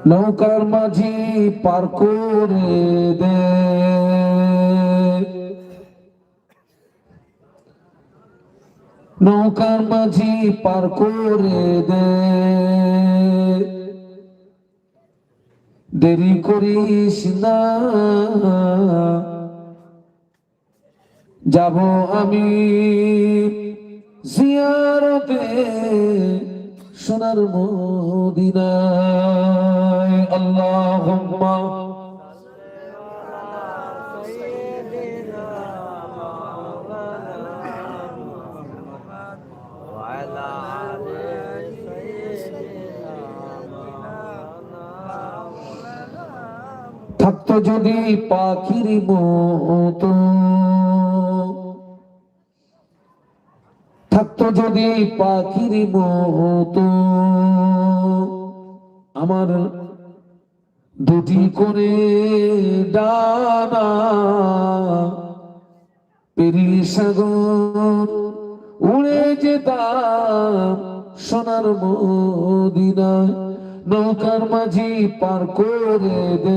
নৌকার মাঝি পার করে দে, নৌকার মাঝি পার করে দে, দেরি করিস না, যাব আমি জিয়ারতে সোনার মদিনায়। আল্লাহুম্মা থাকতো যদি পাখির মতো, থাকতো যদি পাখির মতো, আমার দুটি করে ডানা, পেরিয়ে সাগর উড়ে যেতাম সোনার মদিনায়। নৌকার মাঝি পার করে দে।